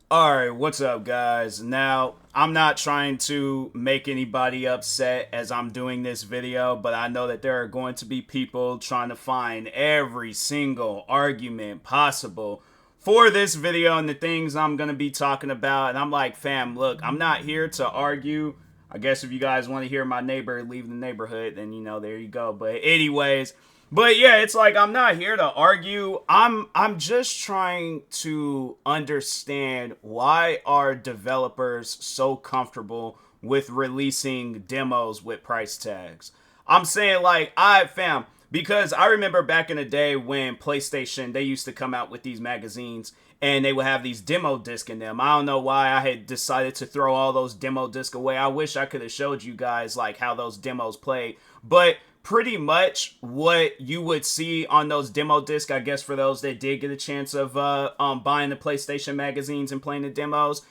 Alright, what's up, guys? Now, I'm not trying to make anybody upset as I'm doing this video, but I know that there are going to be people trying to find every single argument possible for this video and the things I'm going to be talking about. And I'm like, fam, look, I'm not here to argue. I guess if you guys want to hear my neighbor leave the neighborhood, then, there you go. But anyways, but yeah, it's like I'm not here to argue. I'm just trying to understand why are developers so comfortable with releasing demos with price tags. I'm saying like I fam because I remember back in the day when PlayStation they used to come out with these magazines and they would have these demo discs in them. I don't know why I had decided to throw all those demo discs away. I wish I could have showed you guys like how those demos played, but pretty much what you would see on those demo discs, I guess for those that did get a chance of buying the PlayStation magazines and playing the demos,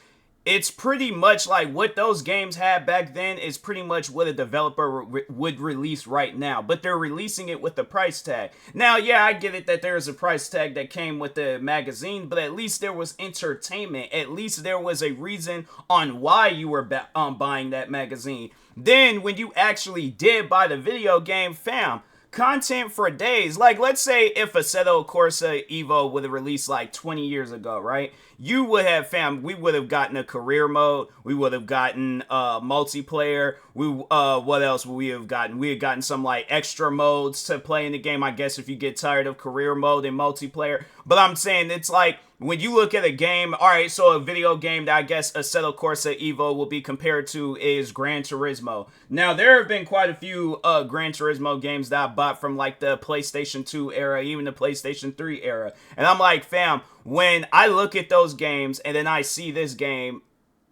it's pretty much like what those games had back then is pretty much what a developer would release right now, but they're releasing it with the price tag. Now, yeah, I get it that there's a price tag that came with the magazine, but at least there was entertainment. At least there was a reason on why you were buying that magazine. Then when you actually did buy the video game, fam, content for days. Like, let's say if Assetto Corsa Evo would have released like 20 years ago, right? You would have, fam, we would have gotten a career mode. We would have gotten multiplayer. What else would we have gotten? We had gotten some like extra modes to play in the game, I guess, if you get tired of career mode and multiplayer. But I'm saying it's like, when you look at a game, all right, so a video game that I guess Assetto Corsa Evo will be compared to is Gran Turismo. Now, there have been quite a few Gran Turismo games that I bought from like the PlayStation 2 era, even the PlayStation 3 era. And I'm like, fam, when I look at those games and then I see this game,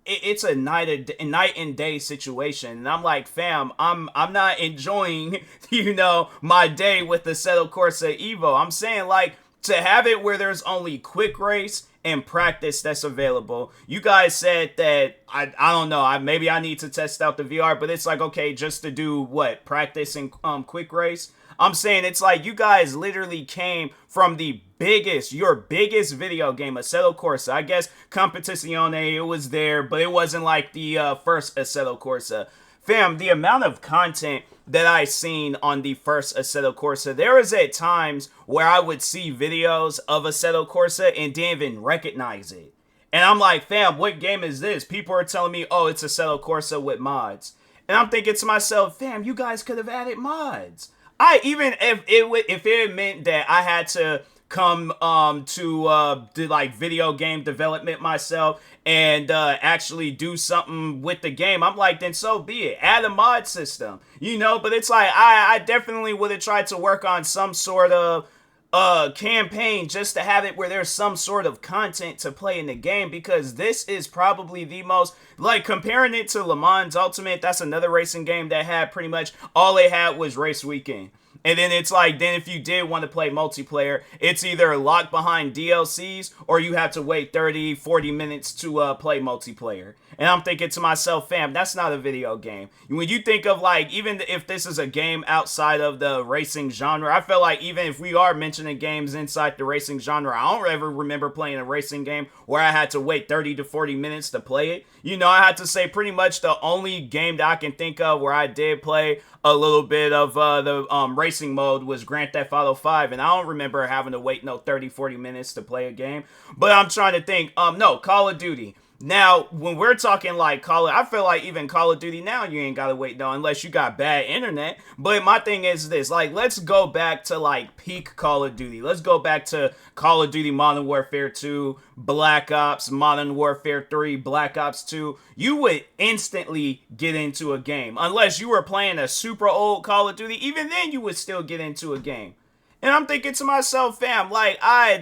it's a night and day situation, and I'm like, fam, I'm not enjoying my day with the Assetto Corsa Evo. I'm saying like, to have it where there's only quick race and practice that's available. You guys said that I don't know, maybe I need to test out the VR, but it's like, okay, just to do what, practice and quick race. I'm saying it's like you guys literally came from your biggest video game, Assetto Corsa. I guess Competizione, it was there, but it wasn't like the first Assetto Corsa. Fam, the amount of content that I seen on the first Assetto Corsa, there was at times where I would see videos of Assetto Corsa and didn't even recognize it. And I'm like, fam, what game is this? People are telling me, oh, it's Assetto Corsa with mods. And I'm thinking to myself, fam, you guys could have added mods. Even if it meant that I had to come to do like video game development myself and actually do something with the game, I'm like, then so be it. Add a mod system, but it's like I definitely would have tried to work on some sort of campaign just to have it where there's some sort of content to play in the game, because this is probably the most, like, comparing it to Le Mans Ultimate, that's another racing game that had pretty much all they had was race weekend. And then it's like, then if you did want to play multiplayer, it's either locked behind DLCs or you have to wait 30, 40 minutes to play multiplayer. And I'm thinking to myself, fam, that's not a video game. When you think of like, even if this is a game outside of the racing genre, I feel like even if we are mentioning games inside the racing genre, I don't ever remember playing a racing game where I had to wait 30 to 40 minutes to play it. I had to say pretty much the only game that I can think of where I did play a little bit of the racing mode was Grand Theft Auto 5, and I don't remember having to wait no 30, 40 minutes to play a game. But I'm trying to think, no, Call of Duty. Now, when we're talking like I feel like even Call of Duty now, you ain't gotta wait though, unless you got bad internet. But my thing is this, like, let's go back to like peak Call of Duty. Let's go back to Call of Duty Modern Warfare 2, Black Ops, Modern Warfare 3, Black Ops 2. You would instantly get into a game. Unless you were playing a super old Call of Duty, even then you would still get into a game. And I'm thinking to myself, fam, like,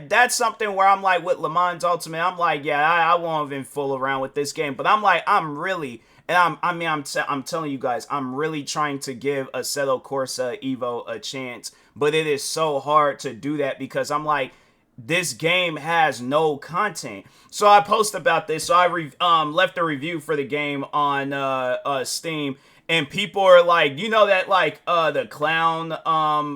that's something where I'm like, with Le Mans Ultimate, I'm like, yeah, I won't even fool around with this game. But I'm like, I'm really, and I'm telling you guys, I'm really trying to give Assetto Corsa Evo a chance. But it is so hard to do that because I'm like, this game has no content. So I post about this. So I left a review for the game on Steam. And people are like, that like the clown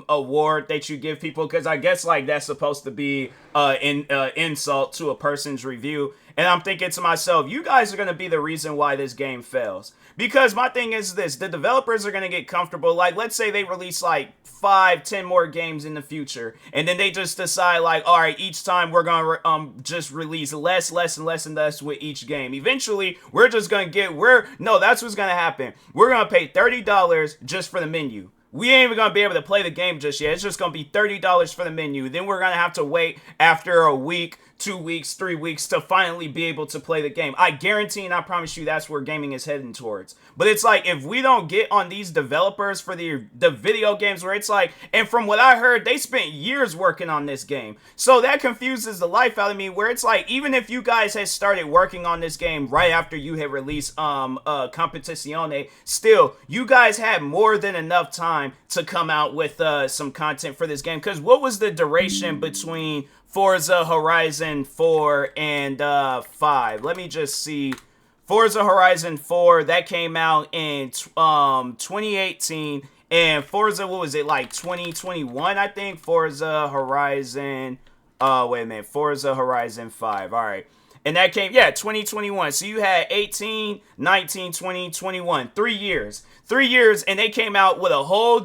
award that you give people, because I guess like that's supposed to be insult to a person's review. And I'm thinking to myself, you guys are going to be the reason why this game fails. Because my thing is this, the developers are going to get comfortable. Like, let's say they release like 5-10 more games in the future, and then they just decide like, all right, each time we're going to just release less and less with each game. Eventually, we're just going to that's what's going to happen. We're going to pay $30 just for the menu. We ain't even going to be able to play the game just yet. It's just going to be $30 for the menu. Then we're going to have to wait after a week, 2 weeks, 3 weeks to finally be able to play the game. I guarantee and I promise you that's where gaming is heading towards. But it's like, if we don't get on these developers for the video games where it's like, and from what I heard, they spent years working on this game. So that confuses the life out of me, where it's like, even if you guys had started working on this game right after you had released Competizione, still, you guys had more than enough time to come out with some content for this game. Because what was the duration between Forza Horizon 4 and 5? Let me just see. Forza Horizon 4, that came out in 2018, and Forza, what was it, like 2021, I think? Forza Horizon, wait a minute, Forza Horizon 5, all right. And that came, 2021. So you had 18, 19, 20, 21. 3 years. 3 years, and they came out with a whole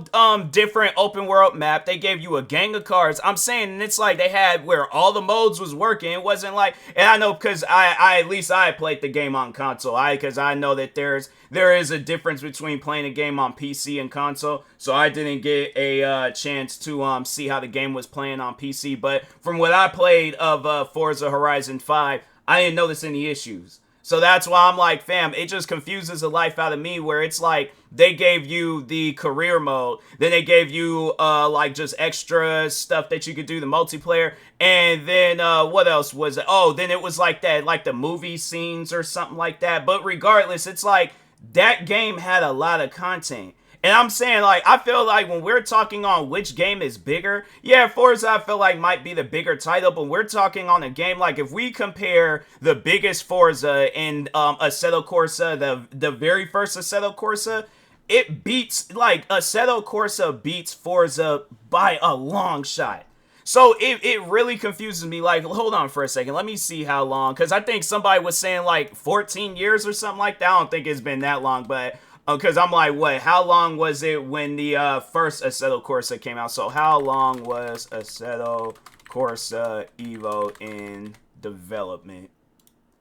different open world map. They gave you a gang of cars. I'm saying, and it's like they had where all the modes was working. It wasn't like, and I know because at least I played the game on console. Because I know that there is a difference between playing a game on PC and console. So I didn't get a chance to see how the game was playing on PC. But from what I played of Forza Horizon 5, I didn't notice any issues. So that's why I'm like, fam, it just confuses the life out of me, where it's like they gave you the career mode, then they gave you like just extra stuff that you could do, the multiplayer, and then what else was it? Oh, then it was like that, like the movie scenes or something like that. But regardless, it's like that game had a lot of content. And I'm saying, like, I feel like when we're talking on which game is bigger, yeah, Forza I feel like might be the bigger title, but we're talking on a game, like, if we compare the biggest Forza and Assetto Corsa, the very first Assetto Corsa, it beats, like, Assetto Corsa beats Forza by a long shot. So it really confuses me. Like, hold on for a second. Let me see how long, because I think somebody was saying, like, 14 years or something like that. I don't think it's been that long, but because I'm like, what? How long was it when the first Assetto Corsa came out? So how long was Assetto Corsa Evo in development?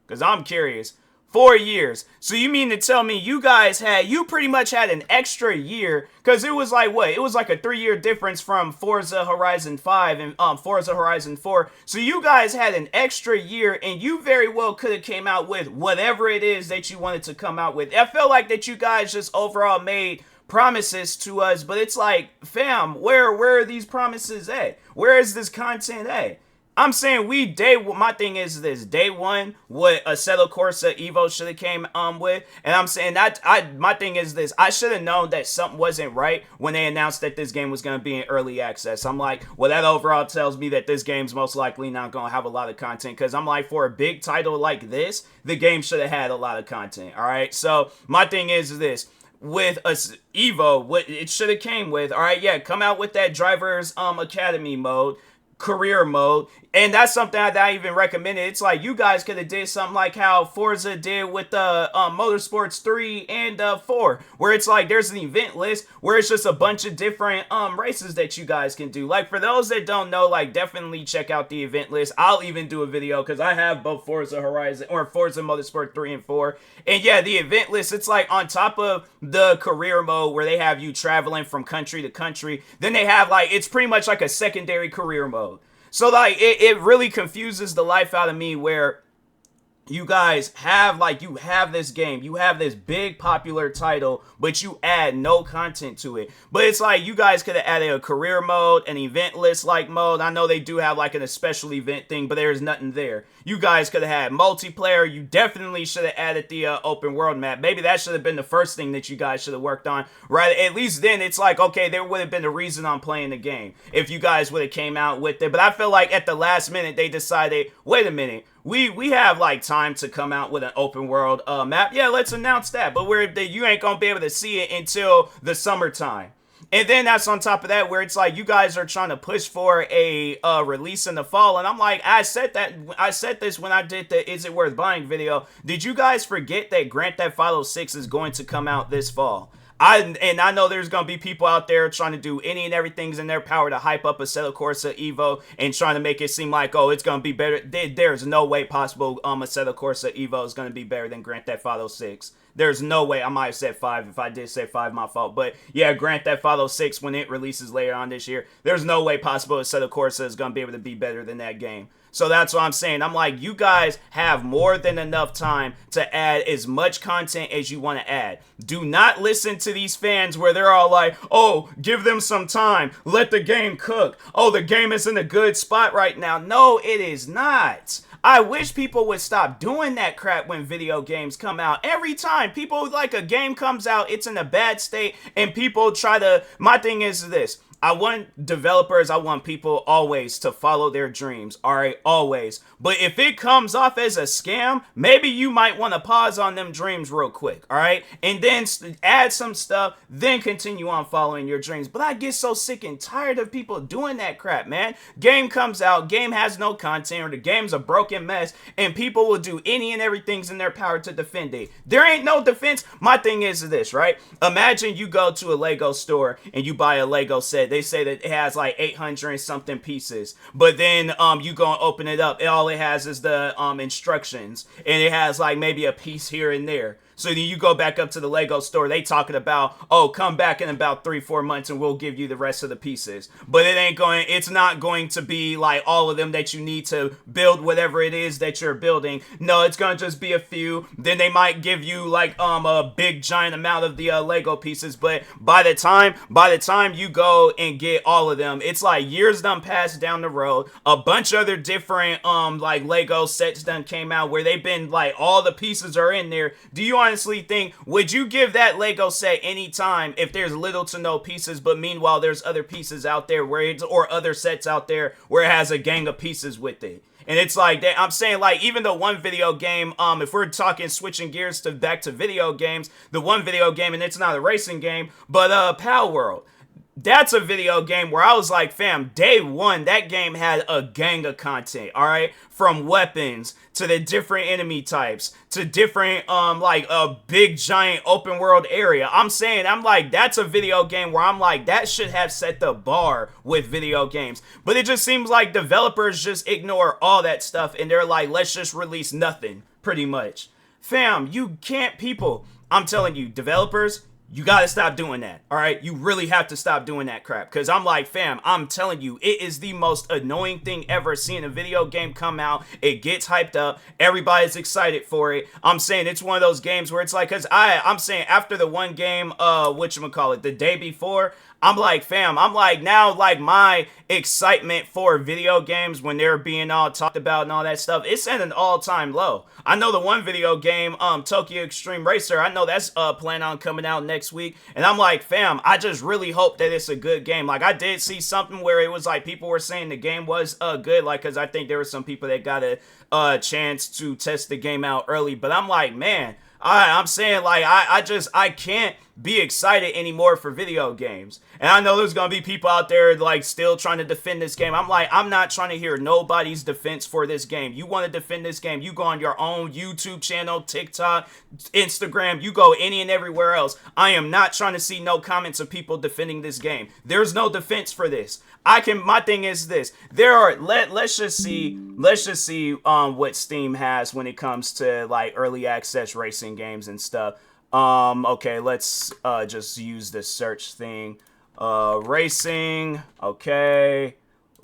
Because I'm curious. 4 years. So you mean to tell me you pretty much had an extra year, because it was like, what? It was like a 3-year difference from Forza Horizon 5 and Forza Horizon 4. So you guys had an extra year, and you very well could have came out with whatever it is that you wanted to come out with. I felt like that you guys just overall made promises to us, but it's like, fam, where are these promises at? Where is this content at? I'm saying my thing is this, day one, what Assetto Corsa Evo should have came with, and I'm saying that my thing is this, I should have known that something wasn't right when they announced that this game was going to be in early access. I'm like, well, that overall tells me that this game's most likely not going to have a lot of content, because I'm like, for a big title like this, the game should have had a lot of content, alright? So, my thing is this, with Evo, what it should have came with, alright, yeah, come out with that Driver's Academy mode, career mode, and that's something that I even recommended. It's like, you guys could have did something like how Forza did with the Motorsports 3 and 4, where it's like there's an event list where it's just a bunch of different races that you guys can do. Like, for those that don't know, like, definitely check out the event list. I'll even do a video because I have both Forza Horizon or Forza Motorsport 3 and 4, and yeah, the event list, it's like on top of the career mode where they have you traveling from country to country, then they have, like, it's pretty much like a secondary career mode. So, like, it really confuses the life out of me, where you guys have, like, you have this game, you have this big popular title, but you add no content to it. But it's like, you guys could have added a career mode, an event list like mode. I know they do have like a special event thing, but there's nothing there. You guys could have had multiplayer. You definitely should have added the open world map. Maybe that should have been the first thing that you guys should have worked on, right? At least then it's like, okay, there would have been a reason I'm playing the game if you guys would have came out with it. But I feel like at the last minute they decided, wait a minute, we have like time to come out with an open world map. Yeah, let's announce that. But you ain't gonna be able to see it until the summertime. And then that's on top of that where it's like you guys are trying to push for a release in the fall, and I'm like, I said this when I did the Is It Worth Buying video. Did you guys forget that Grand Theft Auto 6 is going to come out this fall? I know there's going to be people out there trying to do any and everything's in their power to hype up Assetto Corsa Evo and trying to make it seem like, oh, it's going to be better. There's no way possible Assetto Corsa Evo is going to be better than Grand Theft Auto 6. There's no way. I might have said 5. If I did say 5, my fault. But yeah, Grand Theft Auto 6, when it releases later on this year, there's no way possible Assetto Corsa is going to be able to be better than that game. So that's what I'm saying. I'm like, you guys have more than enough time to add as much content as you want to add. Do not listen to these fans where they're all like, oh, give them some time. Let the game cook. Oh, the game is in a good spot right now. No, it is not. I wish people would stop doing that crap when video games come out. Every time people, like, a game comes out, it's in a bad state, and people try to... My thing is this. I want developers, I want people always to follow their dreams, alright, always. But if it comes off as a scam, maybe you might want to pause on them dreams real quick, alright? And then add some stuff, then continue on following your dreams. But I get so sick and tired of people doing that crap, man. Game comes out, game has no content, or the game's a broken mess, and people will do any and everything's in their power to defend it. There ain't no defense. My thing is this, right? Imagine you go to a Lego store and you buy a Lego set. They say that it has like 800 and something pieces, but then you go and open it up, and all it has is the instructions, and it has like maybe a piece here and there. So then you go back up to the Lego store, they talking about, oh, come back in about 3-4 months and we'll give you the rest of the pieces. But it's not going to be like all of them that you need to build whatever it is that you're building. No, it's going to just be a few. Then they might give you like a big giant amount of the Lego pieces. But by the time you go and get all of them, it's like years done passed down the road. A bunch of other different like Lego sets done came out where they've been like all the pieces are in there. Do you honestly think, would you give that Lego set any time if there's little to no pieces, but meanwhile there's other pieces out there or other sets out there where it has a gang of pieces with it? And it's like that. I'm saying, like, even the one video game, if we're talking switching gears back to video games, the one video game, and it's not a racing game, but Pal World. That's a video game where I was like, fam, day one, that game had a gang of content, all right? From weapons to the different enemy types to different, like a big giant open world area. I'm like, that's a video game where I'm like, that should have set the bar with video games. But it just seems like developers just ignore all that stuff and they're like, let's just release nothing, pretty much. Fam, you can't, people, I'm telling you, developers, you gotta stop doing that, alright? You really have to stop doing that crap. Because I'm like, fam, I'm telling you, it is the most annoying thing ever, seeing a video game come out. It gets hyped up. Everybody's excited for it. I'm saying it's one of those games where it's like, because I'm saying after the one game, whatchamacallit, the day before, I'm like, fam, I'm like, now, like, my excitement for video games when they're being all talked about and all that stuff, it's at an all-time low. I know the one video game, Tokyo Extreme Racer, I know that's planned on coming out next week, and I'm like, fam, I just really hope that it's a good game. Like, I did see something where it was like, people were saying the game was good, like, because I think there were some people that got a chance to test the game out early, but I'm like, man, I'm saying, like, I can't be excited anymore for video games. And I know there's gonna be people out there like still trying to defend this game. I'm like, I'm not trying to hear nobody's defense for this game. You want to defend this game, you go on your own YouTube channel, TikTok, Instagram, you go any and everywhere else. I am not trying to see no comments of people defending this game. There's no defense for this. My thing is this. Let's just see what Steam has when it comes to like early access racing games and stuff. Okay, let's just use the search thing. Racing, okay.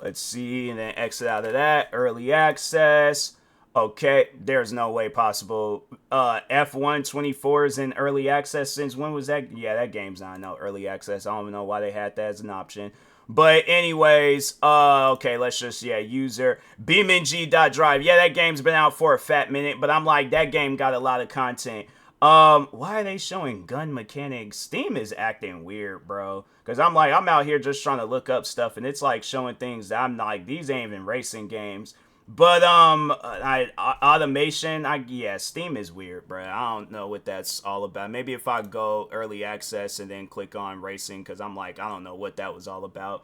Let's see, and then exit out of that. Early access. Okay, there's no way possible. F1 24 is in early access since when was that? Yeah, that game's not no early access. I don't even know why they had that as an option. But anyways, okay, let's just, user BeamNG.drive. Yeah, that game's been out for a fat minute, but I'm like, that game got a lot of content. Why are they showing gun mechanics? Steam is acting weird, bro. Because I'm like, I'm out here just trying to look up stuff, and it's like showing things that I'm like, these ain't even racing games. But automation, yeah, Steam is weird, bro. I don't know what that's all about. Maybe if I go early access and then click on racing, because I'm like, I don't know what that was all about.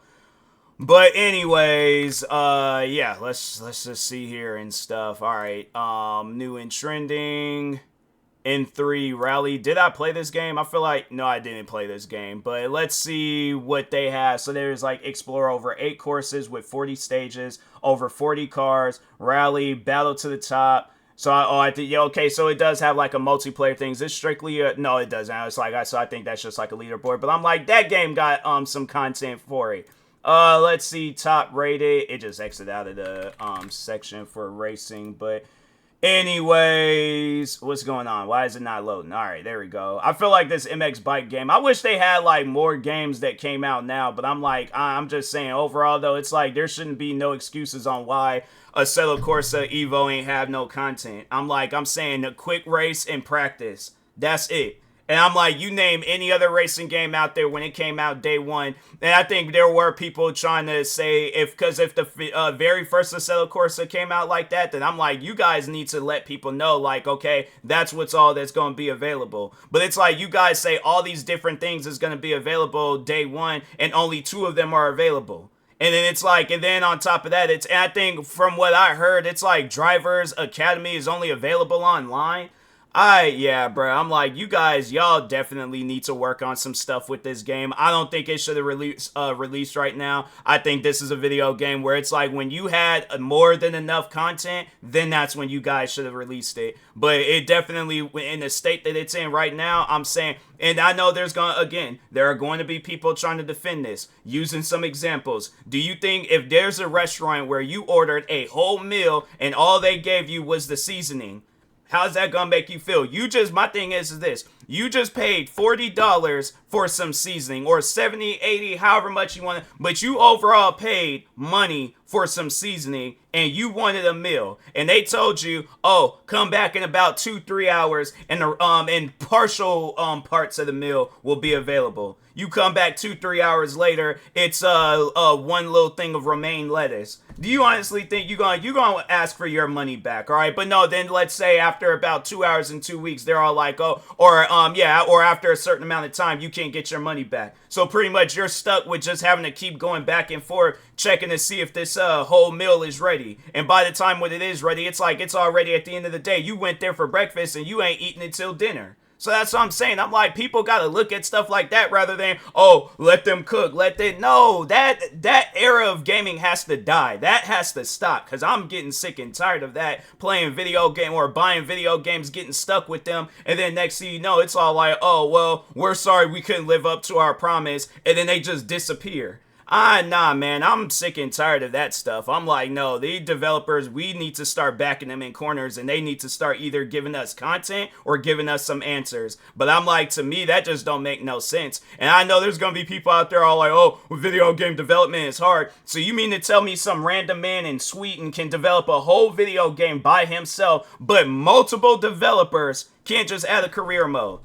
But anyways, yeah, let's just see here and stuff. All right, new and trending. N3 Rally. Did I play this game? I feel like, no, I didn't play this game. But let's see what they have. So there's like explore over 8 courses with 40 stages, over 40 cars, rally, battle to the top. So I think, yeah, okay, so it does have like a multiplayer thing. Is this strictly no, it doesn't. It's like so I think that's just like a leaderboard. But I'm like, that game got some content for it. Let's see, top rated. It just exited out of the section for racing, but anyways, what's going on? Why is it not loading? All right, there we go. I feel like this MX bike game, I wish they had like more games that came out now, but I'm like, I'm just saying overall though, it's like there shouldn't be no excuses on why Assetto Corsa Evo ain't have no content. I'm saying a quick race and practice. That's it. And I'm like, you name any other racing game out there when it came out day one. And I think there were people trying to say, if the very first Assetto Corsa came out like that, then I'm like, you guys need to let people know, like, okay, that's what's all that's going to be available. But it's like, you guys say all these different things is going to be available day one, and only 2 of them are available. And then it's like, and then on top of that, and I think from what I heard, it's like Drivers Academy is only available online. Yeah, bro. I'm like, you guys, y'all definitely need to work on some stuff with this game. I don't think it should have released right now. I think this is a video game where it's like when you had more than enough content, then that's when you guys should have released it. But it definitely, in the state that it's in right now, I'm saying, and I know there are going to be people trying to defend this, using some examples. Do you think if there's a restaurant where you ordered a whole meal and all they gave you was the seasoning, how's that gonna make you feel? My thing is this. You just paid $40 for some seasoning, or 70, 80, however much you want, but you overall paid money for some seasoning, and you wanted a meal, and they told you, oh, come back in about 2-3 hours, and partial parts of the meal will be available. You come back 2-3 hours later, it's one little thing of romaine lettuce. Do you honestly think you're gonna ask for your money back? All right, but no. Then let's say after about 2 hours and 2 weeks, they're all like, oh, or after a certain amount of time, you can't get your money back. So pretty much you're stuck with just having to keep going back and forth, checking to see if this whole meal is ready. And by the time when it is ready, it's like it's already at the end of the day. You went there for breakfast and you ain't eating until dinner. So that's what I'm saying. I'm like, people got to look at stuff like that rather than, oh, let them cook. No, that era of gaming has to die. That has to stop, because I'm getting sick and tired of that, playing video game or buying video games, getting stuck with them. And then next thing you know, it's all like, oh, well, we're sorry we couldn't live up to our promise. And then they just disappear. Nah, man, I'm sick and tired of that stuff. I'm like, no, the developers, we need to start backing them in corners, and they need to start either giving us content or giving us some answers. But I'm like, to me, that just don't make no sense. And I know there's gonna be people out there all like, oh, video game development is hard. So you mean to tell me some random man in Sweden can develop a whole video game by himself, but multiple developers can't just add a career mode?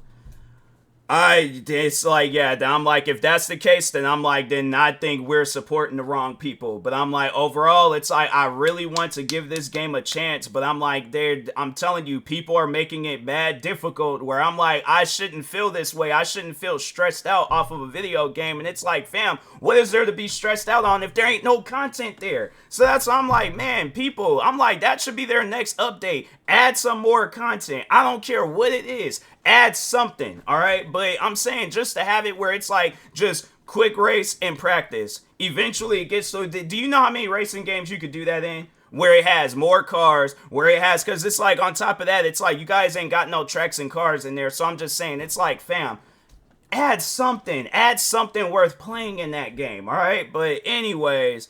It's like, yeah, I'm like, if that's the case, then I'm like, then I think we're supporting the wrong people. But I'm like, overall, it's like, I really want to give this game a chance, but I'm like, I'm telling you, people are making it mad difficult, where I'm like, I shouldn't feel this way. I shouldn't feel stressed out off of a video game. And it's like, fam, what is there to be stressed out on if there ain't no content there? So that's why I'm like, man, people, I'm like, that should be their next update. Add some more content. I don't care what it is. Add something, all right? But I'm saying just to have it where it's like just quick race and practice. Eventually it gets so... Do you know how many racing games you could do that in? Where it has more cars, where it has... Because it's like on top of that, it's like you guys ain't got no tracks and cars in there. So I'm just saying, it's like, fam, add something. Add something worth playing in that game, all right? But anyways...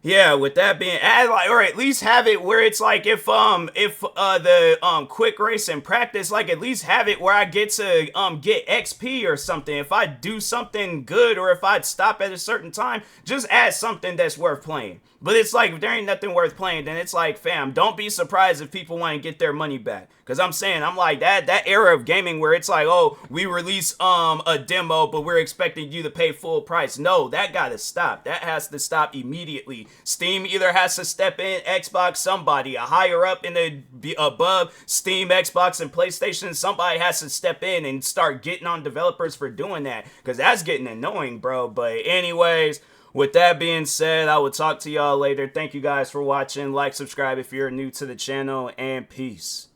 Yeah, with that being added, like, or at least have it where it's like if the quick race and practice, like at least have it where I get to get XP or something. If I do something good, or if I'd stop at a certain time, just add something that's worth playing. But it's like, if there ain't nothing worth playing, then it's like, fam, don't be surprised if people want to get their money back. Because I'm saying, I'm like, that era of gaming where it's like, oh, we release a demo, but we're expecting you to pay full price. No, that got to stop. That has to stop immediately. Steam either has to step in, Xbox, somebody, a higher up in the above Steam, Xbox, and PlayStation, somebody has to step in and start getting on developers for doing that, because that's getting annoying, bro. But anyways, with that being said, I will talk to y'all later. Thank you guys for watching. Like, subscribe if you're new to the channel, and peace.